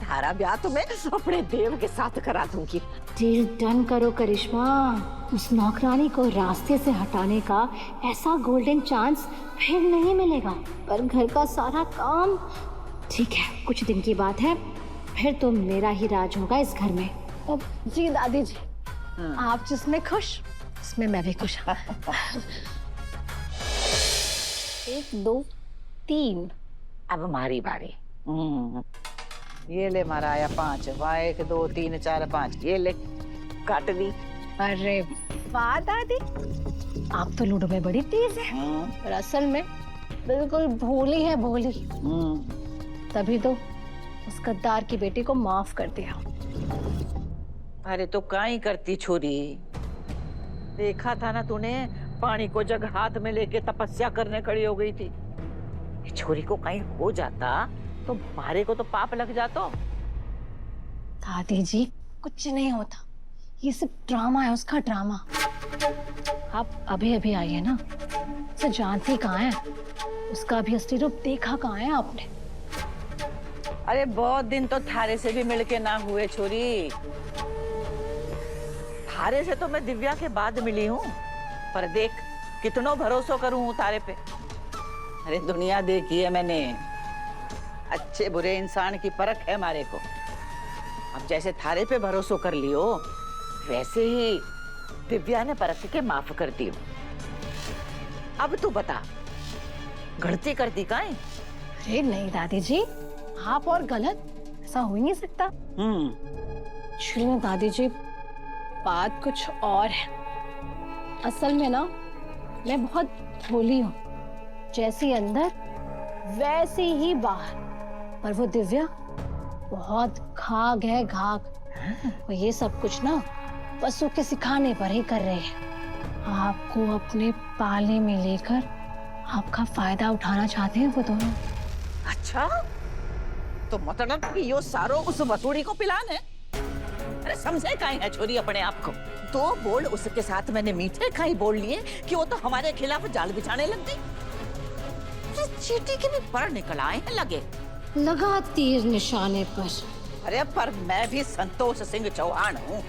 थारा ब्याह तो मैं अपने देव के साथ करा दूंगी। डील डन करो करिश्मा। उस नौकरानी को रास्ते से हटाने का ऐसा गोल्डन चांस फिर नहीं मिलेगा। पर घर का सारा काम ठीक है, कुछ दिन की बात है, फिर तो मेरा ही राज होगा इस घर में। अब जी दादी जी, आप जिसमें खुश उसमें मैं भी खुश हूँ। 1 2 3। अब हमारी बारी। ये ले मारा आया 5। 1 2 3 4 5। ये ले काट दी। अरे वाह दादी, आप तो लूडो में बड़ी तेज है। और असल में बिल्कुल भोली है, भोली। तभी तो उस गद्दार की बेटी को माफ कर दिया। अरे तो काई करती छोरी, देखा था ना तूने, पानी को जग हाथ में लेके तपस्या करने खड़ी हो गई थी। छोरी को कहीं हो जाता तो मारे को तो पाप लग जाता। दादी जी कुछ नहीं होता, ये सब ड्रामा है, उसका ड्रामा। आप अभी अभी आई है ना, उसे जानती कहाँ है, उसका अभी असली रूप देखा कहाँ है आपने? अरे बहुत दिन तो थारे से भी मिलके ना हुए छोरी। थारे से तो मैं दिव्या के बाद मिली हूँ, पर देख कितनो भरोसा करूँ तारे पे। अरे दुनिया देखी है मैंने, अच्छे बुरे इंसान की परख है मारे को। अब जैसे थारे पे भरोसा कर लियो, वैसे ही दिव्या ने परख के माफ कर दी। अब तू बता, गलती करती काहे? अरे नहीं दादी जी, आप और गलत ऐसा हो ही नहीं सकता। दादी जी बात कुछ और है। असल में ना मैं बहुत भोली हूँ, जैसी अंदर वैसी ही बाहर। पर वो दिव्या बहुत घाघ है, घाघ। वो ये सब कुछ ना बस उसके सिखाने पर ही कर रहे हैं। आपको अपने पाले में लेकर आपका फायदा उठाना चाहते हैं वो दोनों। अच्छा, तो मतलब कि यो सारो उस वसूड़ी को पिलान है? अरे समझे काहे है छोरी अपने आप को? 2 बोल उसके साथ मैंने मीठे खाई बोल लिए कि वो तो हमारे खिलाफ जाल बिछाने लग गई। चीटी के भी पर निकल आए हैं लगे। लगा तीर निशाने पर। अरे पर मैं भी संतोष सिंह चौहान हूँ।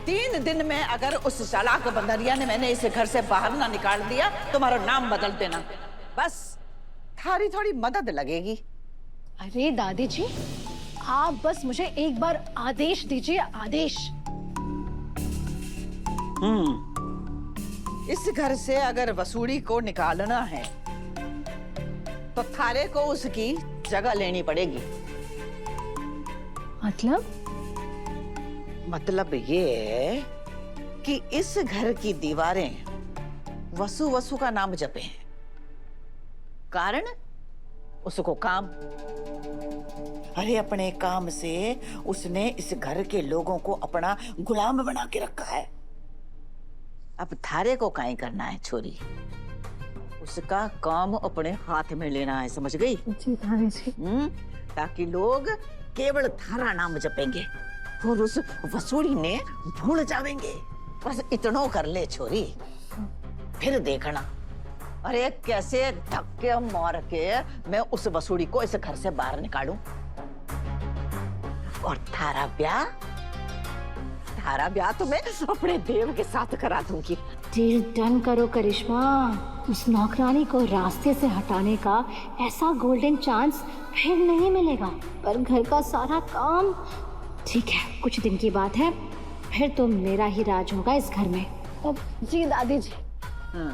3 दिन में अगर उस चालाक बंदरिया ने मैंने इस घर से बाहर ना निकाल दिया, तुम्हारा नाम बदल देना, बस थारी थोड़ी मदद लगेगी। अरे दादी जी, आप बस मुझे एक बार आदेश दीजिए, आदेश। इस घर से अगर वसूड़ी को निकालना है तो थारे को उसकी जगह लेनी पड़ेगी। मतलब ये है कि इस घर की दीवारें वसु वसु का नाम जपे हैं। कारण उसको काम। अरे अपने काम से उसने इस घर के लोगों को अपना गुलाम बना के रखा है। अब थारे को काहे करना है छोरी? उसका काम अपने हाथ में लेना है, समझ गई? जी थारे जी। ताकि लोग केवल थारा नाम जपेंगे और उस वसूड़ी ने भूल जाएंगे। बस इतना कर ले छोरी, फिर देखना। अरे कैसे धक्के मार के मैं उस वसूड़ी को इस घर से बाहर निकालूं और थारा ब्याह तो मैं अपने देव के साथ करा दूंगी। डील डन करो करिश्मा। उस नौकरानी को रास्ते से हटाने का ऐसा गोल्डन चांस फिर नहीं मिलेगा। पर घर का सारा काम ठीक है, कुछ दिन की बात है, फिर तो मेरा ही राज होगा इस घर में। अब जी दादी जी,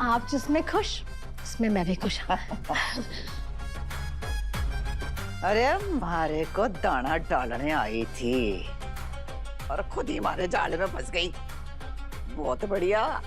आप जिसमें खुश उसमें मैं भी खुश हूँ। अरे हमारे को दाना डालने आई थी और खुद ही हमारे जाल में फंस गई। बहुत बढ़िया।